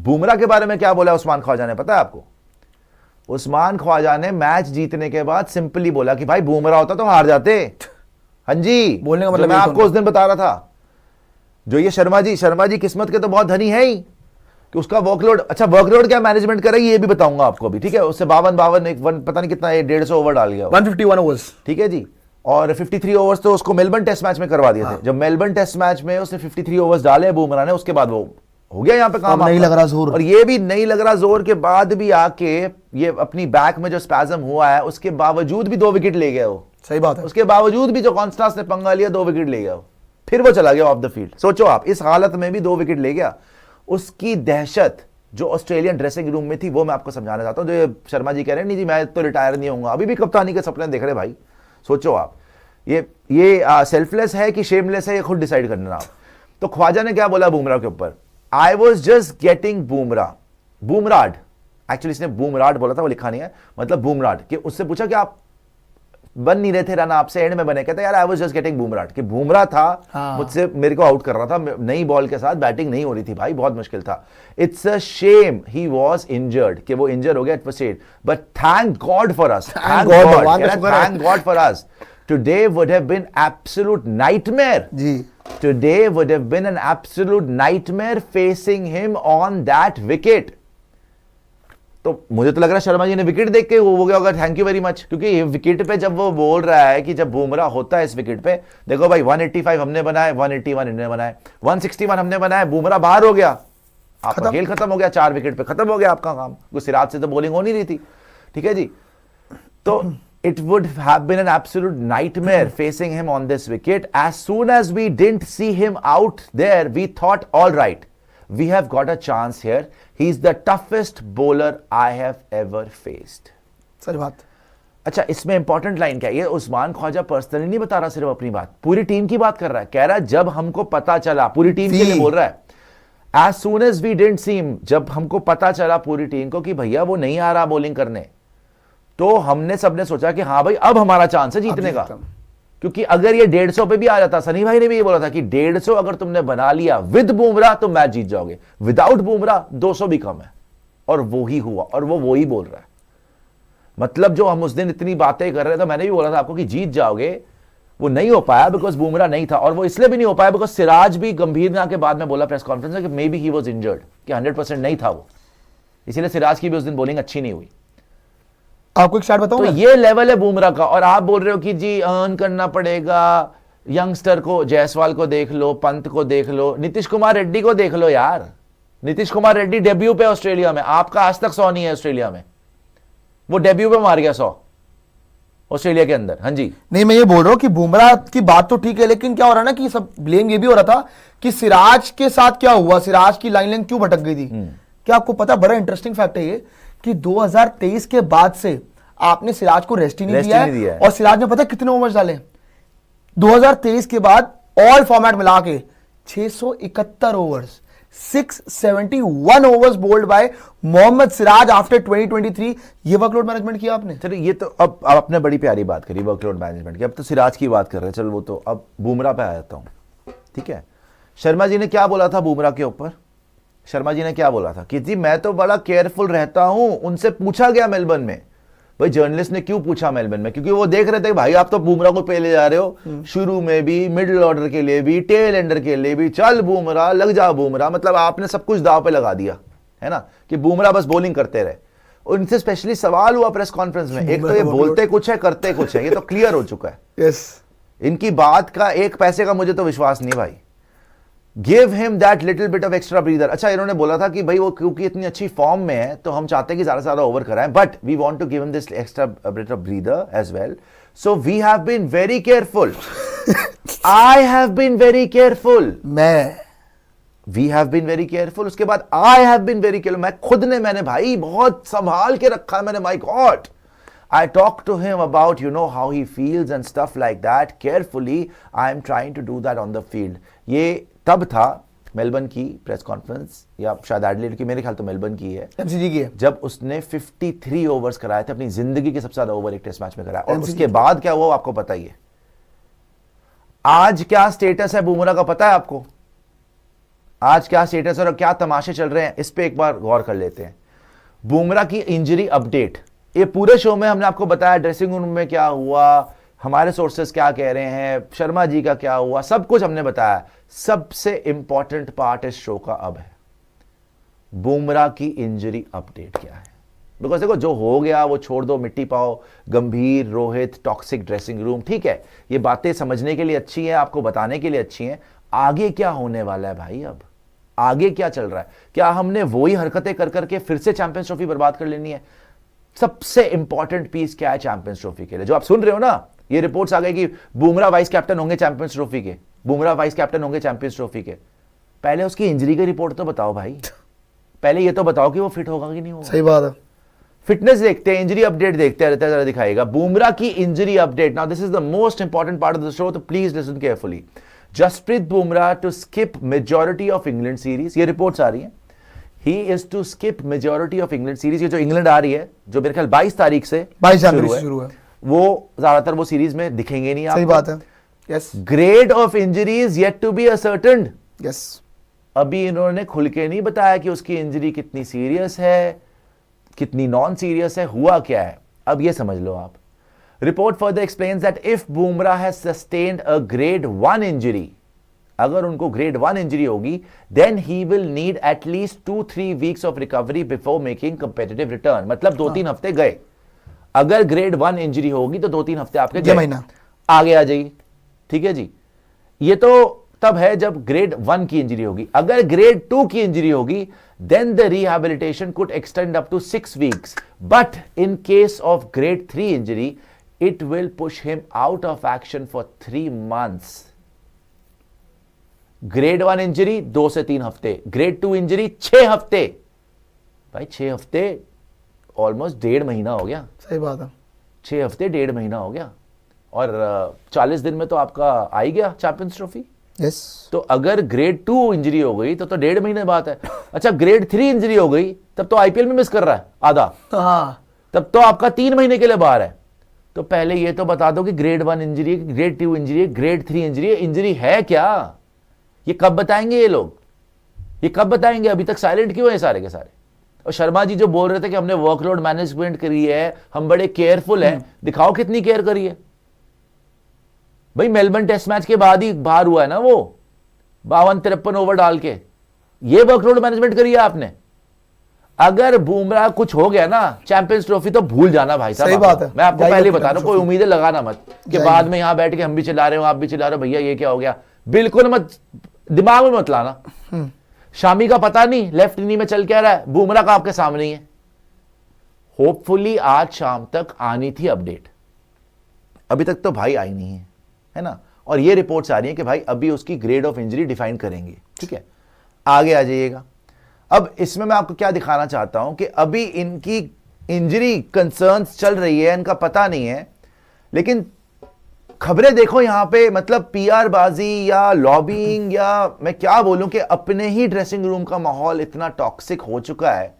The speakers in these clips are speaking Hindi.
बुमराह के बारे में क्या बोला उस्मान ख्वाजा ने, पता है आपको? उस्मान ख्वाजा ने मैच जीतने के बाद सिंपली बोला कि भाई बुमराह होता तो हार जाते। हाँ जी, बोलने का मतलब मैं आपको उस दिन बता रहा था, जो ये शर्मा जी किस्मत के तो बहुत धनी है ही कि उसका वर्कलोड, अच्छा वर्कलोड क्या मैनेजमेंट करे ये भी बताऊंगा आपको अभी, ठीक है? उससे 52 पता नहीं कितना 150 ओवर डाल गया, 151 ओवर्स, ठीक है जी। और 53 ओवर्स तो उसको मेलबर्न टेस्ट मैच में करवा दिए थे। जब मेलबर्न टेस्ट मैच में उसने 53 ओवर्स डाले बुमराह ने, उसके बाद वो हो गया यहाँ पे काम, नहीं लग रहा जोर, और ये भी नहीं लग रहा जोर के बाद भी आके ये अपनी बैक में जो स्पैज्म हुआ है उसके बावजूद भी 2 विकेट ले गया वो। सही बात है, उसके बावजूद भी जो कॉन्स्टांस ने पंगा लिया 2 विकेट ले गया वो, फिर वो चला गया ऑफ द फील्ड। सोचो आप, इस हालत में भी 2 विकेट ले गया। उसकी दहशत जो ऑस्ट्रेलियन ड्रेसिंग रूम में थी वो मैं आपको समझाना चाहता हूं। जो ये शर्मा जी कह रहे हैं नहीं जी मैं तो रिटायर नहीं होऊंगा, अभी भी कप्तानी के सपने देख रहे भाई। सोचो आप, ये सेल्फलेस है कि शेमलेस है, ये खुद डिसाइड करना आप। तो ख्वाजा ने क्या बोला बुमराह के ऊपर, आई वॉज जस्ट गेटिंग बुमराड, एक्चुअली इसने बुमराड बोला था, वो लिखा नहीं है, मतलब बुमराड, कि उससे पूछा कि आप बन नहीं रहे थे रन आपसे, एंड में बने, कहते यार I was just getting Bumrah, कि बुमराह था मुझसे, मेरे को आउट कर रहा था, नई बॉल के साथ बैटिंग नहीं हो रही थी भाई, बहुत मुश्किल था। It's a shame he was injured, कि वो इंजर हो गया, it was sad, but thank God for us, thank God for us, today would have been absolute nightmare जी, today would have been an absolute nightmare facing him on that wicket. तो मुझे तो लग रहा है शर्मा जी ने विकेट देख के वो हो गया होगा थैंक यू वेरी मच, क्योंकि विकेट पे जब वो बोल रहा है कि जब बुमराह होता है इस विकेट पे, देखो भाई 185 हमने बनाए, 181 इन्होंने बनाए, 161 हमने बनाए, बुमराह बाहर हो गया, आपका खेल खत्म हो गया, 4 विकेट पे खत्म हो गया आपका काम। कोई सिराज से तो बॉलिंग हो नहीं रही थी, ठीक है जी। तो it would have been an absolute nightmare facing him on this wicket. As soon as we didn't see him out there, we thought, all right, we have got a chance here. He's the toughest bowler I have ever faced. सच बात। अच्छा, इसमें इंपॉर्टेंट लाइन क्या है? ये उस्मान ख्वाजा पर्सनली नहीं बता रहा सिर्फ अपनी बात, पूरी टीम की बात कर रहा है। कह रहा है जब हमको पता चला, पूरी टीम के लिए बोल रहा है, as soon as we didn't see him, जब हमको पता चला पूरी टीम को कि भैया वो नहीं आ रहा बॉलिंग करने, तो हमने सबने सोचा कि हाँ भाई अब हमारा चांस है जीतने का। क्योंकि अगर ये 150 पे भी आ जाता, सनी भाई ने भी ये बोला था कि 150 अगर तुमने बना लिया विद बुमराह तो मैच जीत जाओगे, विदाउट बुमराह 200 भी कम है। और वो ही हुआ, और वो ही बोल रहा है। मतलब जो हम उस दिन इतनी बातें कर रहे थे, मैंने भी बोला था आपको कि जीत जाओगे, वो नहीं हो पाया बिकॉज बुमराह नहीं था। और वो इसलिए भी नहीं हो पाया बिकॉज सिराज भी गंभीर के बाद में बोला प्रेस कॉन्फ्रेंस में कि may be he was injured, कि 100% नहीं था वो, इसीलिए सिराज की भी उस दिन बॉलिंग अच्छी नहीं हुई। आपको एक शाट बताऊं, तो ये लेवल है बुमराह का। और आप बोल रहे हो कि जी अर्न करना पड़ेगा यंगस्टर को, जायसवाल को देख लो, पंत को देख लो, नीतीश कुमार रेड्डी को देख लो यार। नीतीश कुमार रेड्डी डेब्यू पे ऑस्ट्रेलिया में, आपका आज तक 100 नहीं है ऑस्ट्रेलिया में, वो डेब्यू पे मार गया 100 ऑस्ट्रेलिया के अंदर। हाँ जी, नहीं मैं ये बोल रहा हूं कि बुमराह की बात तो ठीक है, लेकिन क्या हो रहा है ना कि सब ब्लेम ये भी हो रहा था कि सिराज के साथ क्या हुआ, सिराज की लाइन क्यों भटक गई थी। क्या आपको पता, बड़ा इंटरेस्टिंग फैक्ट है ये कि 2023 के बाद से आपने सिराज को रेस्ट ही नहीं दिया है। और सिराज ने पता कितने ओवर्स डाले 2023 के बाद, ऑल फॉर्मेट मिला के 671 overs, 671 overs bowled by Mohammed Siraj after 2023। ये वर्कलोड मैनेजमेंट किया आपने। चलिए ये तो अब आपने बड़ी प्यारी बात करी वर्कलोड मैनेजमेंट की। अब तो सिराज की बात कर रहे हैं, चलो वो तो अब बुमराह पे आ जाता हूं, ठीक है। शर्मा जी ने क्या बोला था बुमराह के ऊपर? शर्मा जी ने क्या बोला था कि जी मैं तो बड़ा केयरफुल रहता हूं। उनसे पूछा गया मेलबर्न में, भाई जर्नलिस्ट ने क्यों पूछा मेलबर्न में, क्योंकि वो देख रहे थे भाई आप तो बुमराह को पहले जा रहे हो, शुरू में भी, मिडिल ऑर्डर के लिए भी, टेल एंडर के लिए भी, चल बुमराह लग जा बुमराह, मतलब आपने सब कुछ दांव पे लगा दिया है ना, कि बुमराह बस बॉलिंग करते रहे। उनसे स्पेशली सवाल हुआ प्रेस कॉन्फ्रेंस में, एक तो ये बोलते कुछ है करते कुछ है, ये तो क्लियर हो चुका है। यस, इनकी बात का एक पैसे का मुझे तो विश्वास नहीं भाई। Give him that little bit of extra breather. अच्छा, इन्होंने बोला था कि भाई वो क्योंकि इतनी अच्छी फॉर्म में है तो हम चाहते हैं कि ज्यादा से ज्यादा ओवर कराएं, but we want to give him this extra bit of breather as well, so we have been very careful. I have been very careful, we have been very careful. उसके बाद I have been very careful, मैंने भाई बहुत संभाल के रखा मैंने, my God. I talk to him about, you know, how he feels and stuff like that. Carefully, I am trying to do that on the field. ये तब था मेलबर्न की प्रेस कॉन्फ्रेंस, या शायद एडिलेड की, मेरे ख्याल तो मेलबर्न की है, एमसीजी की है, जब उसने 53 ओवर्स कराए थे, अपनी जिंदगी के सबसे ज्यादा ओवर एक टेस्ट मैच में कराया। और उसके बाद क्या हुआ आपको पता ही है। आज क्या स्टेटस है बुमराह का पता है आपको? आज क्या स्टेटस और क्या तमाशे चल रहे हैं, इस पे एक बार गौर कर लेते हैं। बुमराह की इंजरी अपडेट, ये पूरे शो में हमने आपको बताया ड्रेसिंग रूम में क्या हुआ, हमारे सोर्सेस क्या कह रहे हैं, शर्मा जी का क्या हुआ, सब कुछ हमने बताया। सबसे इंपॉर्टेंट पार्ट इस शो का अब है बुमराह की इंजरी अपडेट क्या है। बिकॉज देखो जो हो गया वो छोड़ दो, मिट्टी पाओ, गंभीर, रोहित, टॉक्सिक ड्रेसिंग रूम, ठीक है, ये बातें समझने के लिए अच्छी हैं, आपको बताने के लिए अच्छी हैं। आगे क्या होने वाला है भाई, अब आगे क्या चल रहा है? क्या हमने वही हरकतें कर करके फिर से चैंपियंस ट्रॉफी बर्बाद कर लेनी है? सबसे इंपॉर्टेंट पीस क्या है चैंपियंस ट्रॉफी के लिए? जो आप सुन रहे हो ना, ये रिपोर्ट्स आ गई कि बुमराह वाइस कैप्टन होंगे चैंपियंस ट्रॉफी के, बुमराह वाइस कैप्टन होंगे चैंपियंस ट्रॉफी के। पहले उसकी इंजरी की रिपोर्ट तो बताओ भाई, पहले ये तो बताओ कि वो फिट होगा कि नहीं होगा। सही बात है। फिटनेस देखते हैं, इंजरी अपडेट देखते हैं, जरा दिखाएगा बुमराह की injury update. Now this is the most important part of the show, तो please listen carefully. Jasprit Bumrah to skip majority of England series, ये रिपोर्ट्स आ रही हैं। He is to skip majority of England series. ये जो इंग्लैंड आ रही है, जो मेरे ख्याल 22 तारीख से 22 जनवरी से शुरू है, वो ज्यादातर वो सीरीज में दिखेंगे नहीं। सही बात है। Yes. Grade of injuries yet to be ascertained. Yes. अभी इन्होंने खुल के नहीं बताया कि उसकी इंजरी कितनी सीरियस है, कितनी नॉन सीरियस है, हुआ क्या है, अब ये समझ लो आप। Report further explains that if Bumrah has sustained a grade 1 injury, अगर उनको ग्रेड 1 इंजरी होगी, then he will need at least 2-3 weeks of recovery before making competitive return. मतलब 2-3 हफ्ते गए। अगर ग्रेड 1 इंजरी होगी तो 2-3 हफ्ते आपके गए, महीना आगे आ जाइए। ठीक है जी, ये तो तब है जब ग्रेड 1 की इंजरी होगी। अगर ग्रेड 2 की इंजरी होगी, then the rehabilitation could extend up to 6 weeks. But in case of grade 3 injury, it will push him out of action for 3 months. Grade 1 injury 2 से 3 हफ्ते, ग्रेड 2 इंजरी 6 हफ्ते। भाई 6 हफ्ते ऑलमोस्ट 1.5 महीना हो गया। सही बात है। 6 हफ्ते 1.5 महीना हो गया, और 40 दिन में तो आपका आ ही गया चैंपियंस ट्रॉफी। यस। तो अगर ग्रेड 2 इंजरी हो गई तो 1.5 महीने बात है। अच्छा ग्रेड 3 इंजरी हो गई, तब तो आईपीएल में मिस कर रहा है आधा, हाँ, तब तो आपका 3 महीने के लिए बाहर है। तो पहले ये तो बता दो कि ग्रेड 1 इंजरी है, ग्रेड 2 इंजरी है, ग्रेड 3 इंजरी है, इंजरी है क्या? ये कब बताएंगे ये लोग, ये कब बताएंगे? अभी तक साइलेंट क्यों है सारे के सारे? और शर्मा जी जो बोल रहे थे कि हमने वर्कलोड मैनेजमेंट करी है, हम बड़े केयरफुल हैं, दिखाओ कितनी केयर करी है। भाई मेलबर्न टेस्ट मैच के बाद ही बाहर हुआ है ना वो, 52-53 ओवर डाल के, ये वर्कलोड मैनेजमेंट करी है आपने। अगर बुमराह कुछ हो गया ना चैंपियंस ट्रॉफी तो भूल जाना भाई साहब। सही बात है। मैं आपको पहले बता रहा हूं, कोई उम्मीदें लगाना मत कि बाद में यहां बैठ के हम भी चिल्ला रहे हो, आप भी चिल्ला रहे हो, भैया ये क्या हो गया। बिल्कुल मत, दिमाग में मत लाना। शामी का पता नहीं लेफ्ट इनिंग में चल क्या रहा है, बुमराह का आपके सामने ही है। होपफुली आज शाम तक आनी थी अपडेट, अभी तक तो भाई आई नहीं है ना। और ये रिपोर्ट्स आ रही हैं कि भाई अभी उसकी ग्रेड ऑफ इंजरी डिफाइन करेंगे। ठीक है, आगे आ जाइएगा। अब इसमें मैं आपको क्या दिखाना चाहता हूं कि अभी इनकी इंजरी कंसर्न्स चल रही है, इनका पता नहीं है, लेकिन खबरें देखो यहां पे, मतलब पीआर बाजी या लॉबिंग या मैं क्या बोलूं कि अपने ही ड्रेसिंग रूम का माहौल इतना टॉक्सिक हो चुका है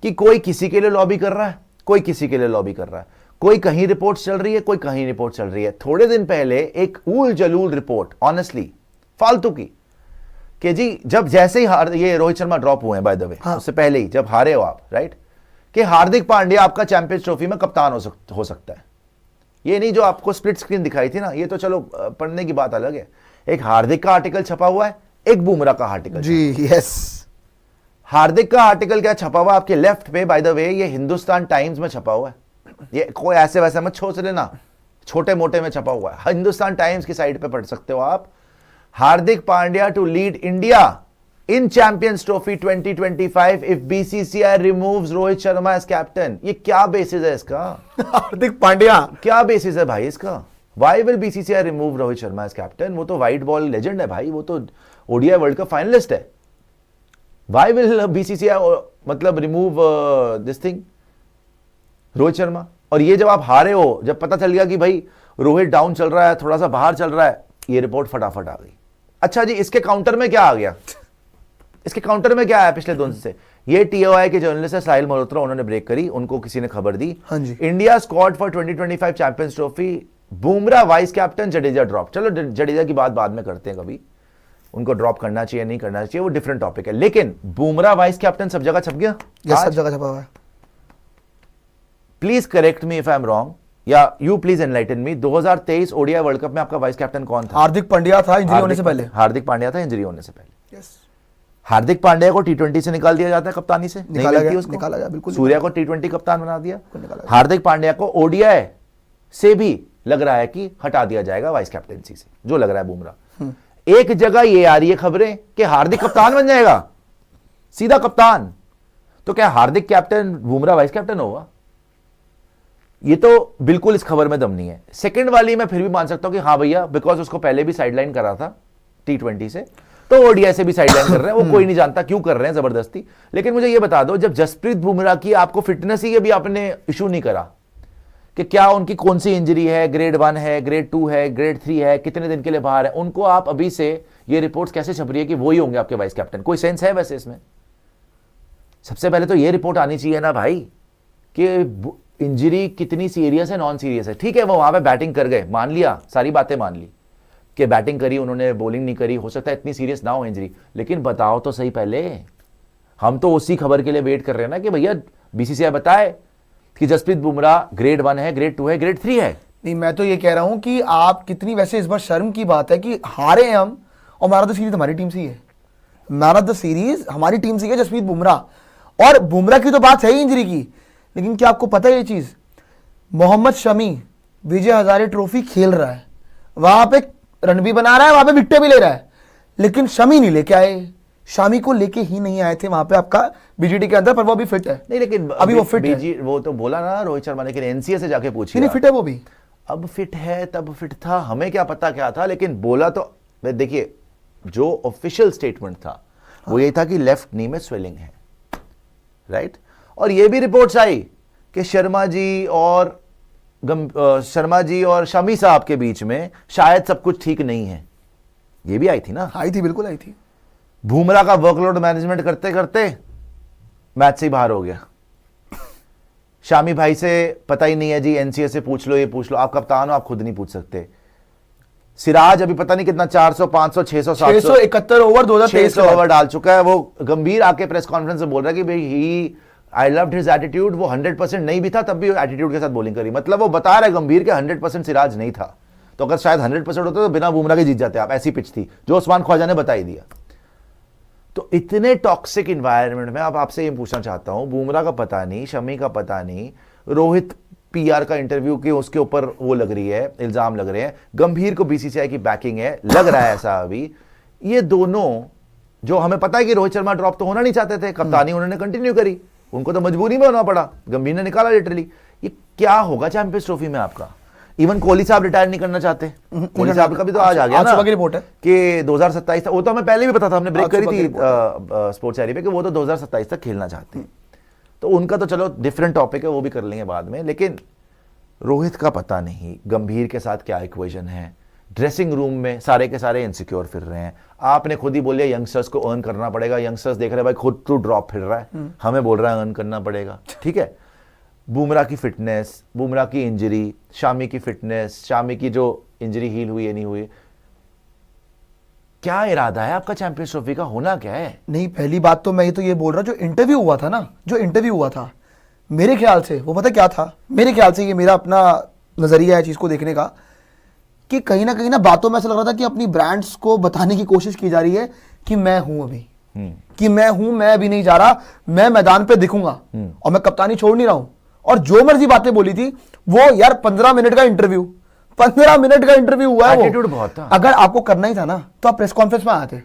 कि कोई किसी के लिए लॉबी कर रहा है, कोई किसी के लिए लॉबी कर रहा है, कोई कहीं रिपोर्ट चल रही है, कोई कहीं रिपोर्ट चल रही है। थोड़े दिन पहले एक ऊल जलूल रिपोर्ट, ऑनेस्टली फालतू की, कि जी जब जैसे ही ये रोहित शर्मा ड्रॉप हुए हैं बाय द वे, उससे पहले ही जब हारे हो आप, राइट, कि हार्दिक पांड्या आपका चैंपियंस ट्रॉफी में कप्तान हो सकता है। ये नहीं जो आपको स्प्लिट स्क्रीन दिखाई थी ना, ये तो चलो पढ़ने की बात अलग है। एक हार्दिक का आर्टिकल छपा हुआ है, एक बुमराह का आर्टिकल जी। यस। हार्दिक का आर्टिकल क्या छपा हुआ आपके लेफ्ट पे, बाय द वे ये हिंदुस्तान टाइम्स में छपा हुआ है, ये कोई ऐसे वैसे मत सोच लेना, छोटे मोटे में छपा हुआ है, हिंदुस्तान टाइम्स की साइट पे पढ़ सकते हो आप। Hardik Pandya to lead India in champions trophy 2025 if BCCI removes Rohit Sharma as captain. ये क्या बेसिस है इसका? हार्दिक पांड्या क्या बेसिस है भाई इसका? Why will BCCI remove Rohit Sharma as captain? वो तो व्हाइट बॉल लेजेंड है भाई, वो तो ओडीआई वर्ल्ड कप फाइनलिस्ट है। व्हाई विल बीसीसीआई मतलब remove this thing Rohit Sharma? और ये जब आप हारे हो, जब पता चल गया कि भाई रोहित डाउन चल रहा है, थोड़ा सा बाहर चल रहा है, ये रिपोर्ट फटाफट आ गई। अच्छा जी, इसके काउंटर में क्या आ गया? इसके काउंटर में क्या है पिछले 2 दिन से? ये टीओआई के जर्नलिस्ट है साहिल मल्होत्रा, उन्होंने ब्रेक करी, उनको किसी ने खबर दी। हाँ जी। India squad for 2025 champions trophy, Bumrah vice captain, Jadeja drop. चलो जडेजा की बात बाद में करते हैं कभी। उनको ड्रॉप करना चाहिए नहीं करना चाहिए वो डिफरेंट टॉपिक है, लेकिन बुमराह वाइस कैप्टन सब जगह छप गया। यस, सब जगह छपा हुआ है। Please correct me if I am wrong, या you please enlighten me, 2023 ODI world cup में आपका वाइस कैप्टन कौन था? हार्दिक पांड्या था, इंजरी होने से पहले। हार्दिक पांड्या था इंजरी होने से पहले। यस, हार्दिक पांड्या को टी20 से निकाल दिया जाता है, कप्तानी से निकाला गया, बिल्कुल। सूर्या को टी20 कप्तान बना दिया, हार्दिक पांड्या को ओडीआई से भी लग रहा है कि हटा दिया जाएगा वाइस कैप्टनसी से, जो लग रहा है बुमराह। एक जगह ये आ रही है खबरें कि हार्दिक कप्तान बन जाएगा, सीधा कप्तान। तो क्या हार्दिक कैप्टन बुमराह वाइस कैप्टन होगा? ये तो बिल्कुल इस खबर में दम नहीं है। सेकंड वाली मैं फिर भी मान सकता हूं कि हाँ भैया, बिकॉज उसको पहले भी साइडलाइन करा था टी20 से, तो ओडीआई से भी साइडलाइन कर रहे हैं, वो कोई नहीं जानता क्यों कर रहे हैं जबरदस्ती। लेकिन मुझे ये बता दो, जब जसप्रीत बुमराह की आपको फिटनेस ही अभी आपने इशू नहीं करा कि क्या उनकी कौन सी इंजरी है, ग्रेड 1 है, ग्रेड 2 है, ग्रेड 3 है, कितने दिन के लिए बाहर है, उनको आप अभी से ये रिपोर्ट्स कैसे छप रही है कि वो ही होंगे आपके वाइस कैप्टन? कोई सेंस है वैसे इसमें? सबसे पहले तो ये रिपोर्ट आनी चाहिए ना भाई कि इंजरी कितनी सीरियस है, नॉन सीरियस है। ठीक है, वो वहां पे बैटिंग कर गए, मान लिया, सारी बातें मान ली कि बैटिंग करी उन्होंने, बॉलिंग नहीं करी, हो सकता है इतनी सीरियस ना हो इंजरी, लेकिन बताओ तो सही पहले। हम तो उसी खबर के लिए वेट कर रहे हैं ना कि भैया बीसीसीआई बताए कि जसप्रीत बुमराह ग्रेड 1 है, ग्रेड 2 है, ग्रेड 3 है। नहीं, मैं तो ये कह रहा हूं कि आप कितनी, वैसे इस बार शर्म की बात है कि हारे हैं हम, और मैन ऑफ द सीरीज हमारी टीम से ही है। मैन ऑफ द सीरीज हमारी टीम से ही है जसप्रीत बुमराह। और बुमराह की तो बात है ही इंजरी की, लेकिन क्या आपको पता है ये चीज, मोहम्मद शमी विजय हजारे ट्रॉफी खेल रहा है, वहां पे रन भी बना रहा है, वहां पे विकेट भी ले रहा है, लेकिन शमी नहीं लेके आए, शामी को लेके ही नहीं आए थे वहां पे आपका बीजीटी के अंदर, पर वो अभी फिट है। नहीं, लेकिन अभी वो फिट है। वो तो बोला ना रोहित शर्मा, लेकिन एनसीए से जाके पूछिए, नहीं फिट है वो भी। अब फिट है, तब फिट था, हमें क्या पता क्या था, लेकिन बोला तो देखिए जो ऑफिशियल स्टेटमेंट था वो ये था कि लेफ्ट नी में स्वेलिंग है, राइट। और ये भी रिपोर्ट्स आई कि शर्मा जी और शमी साहब के बीच में शायद सब कुछ ठीक नहीं है, ये भी आई थी ना। आई थी, बिल्कुल आई थी। बुमराह का वर्कलोड मैनेजमेंट करते करते मैच से ही बाहर हो गया। शामी भाई से पता ही नहीं है जी, एनसीए से पूछ लो, ये पूछ लो, आप कप्तान हो, आप खुद नहीं पूछ सकते। सिराज अभी पता नहीं कितना 400 500 600 700 671 ओवर 2023 ओवर डाल चुका है। वो गंभीर आके प्रेस कॉन्फ्रेंस में बोल रहा है कि भाई आई लव्ड हिज एटीट्यूड, वो 100% नहीं भी था तब भी एटीट्यूड के साथ बॉलिंग करी। मतलब वो बता रहा है गंभीर के 100% सिराज नहीं था, तो अगर शायद 100% होता तो बिना बुमराह के जीत जाते आप, ऐसी पिच थी जो उस्मान ख्वाजा ने बता ही दिया। तो इतने टॉक्सिक इन्वायरमेंट में अब आपसे ये पूछना चाहता हूं, बुमराह का पता नहीं, शमी का पता नहीं, रोहित पीआर का इंटरव्यू के उसके ऊपर वो लग रही है, इल्जाम लग रहे हैं, गंभीर को बीसीसीआई की बैकिंग है, लग रहा है ऐसा अभी। ये दोनों, जो हमें पता है कि रोहित शर्मा ड्रॉप तो होना नहीं चाहते थे, कप्तानी उन्होंने कंटिन्यू करी, उनको तो मजबूरी में होना पड़ा, गंभीर ने निकाला लिटरली। ये क्या होगा चैंपियंस ट्रॉफी में आपका? इवन कोहली साहब रिटायर नहीं करना चाहते, कोहली साहब का भी तो आज आ गया ना सुबह की रिपोर्ट है कि 2027 तक, वो तो हमें पहले भी पता था, हमने ब्रेक करी थी स्पोर्ट्स डायरी पे कि वो तो 2027 तक खेलना चाहते हैं। तो उनका तो चलो डिफरेंट टॉपिक है, वो भी कर लेंगे बाद में, लेकिन रोहित का पता नहीं गंभीर के साथ क्या इक्वेशन है। ड्रेसिंग रूम में सारे के सारे इनसिक्योर फिर रहे हैं। आपने खुद ही बोलिए यंगस्टर्स को अर्न करना पड़ेगा, यंगस्टर्स देख रहे हैं भाई खुद टू ड्रॉप फिर रहा है, हमें बोल रहा है अर्न करना पड़ेगा, ठीक है। बुमराह की फिटनेस, बुमराह की इंजरी, शामी की फिटनेस, शामी की जो इंजरी हील हुई है नहीं हुई, क्या इरादा है आपका चैंपियंस ट्रॉफी का, होना क्या है? नहीं, पहली बात तो मैं तो ये बोल रहा, जो इंटरव्यू हुआ था ना, जो इंटरव्यू हुआ था, मेरे ख्याल से वो पता क्या था, मेरे ख्याल से ये मेरा अपना नजरिया है चीज को देखने का, कि कहीं ना बातों में ऐसा लग रहा था कि अपनी ब्रांड्स को बताने की कोशिश की जा रही है कि मैं हूं अभी, कि मैं हूं, मैं अभी नहीं जा रहा, मैं मैदान पे दिखूंगा और मैं कप्तानी छोड़ नहीं रहा हूं। और जो मर्जी बातें बोली थी वो, यार 15 मिनट का इंटरव्यू, 15 मिनट का इंटरव्यू हुआ है, एटीट्यूड बहुत था। अगर आपको करना ही था ना तो आप प्रेस कॉन्फ्रेंस में आते,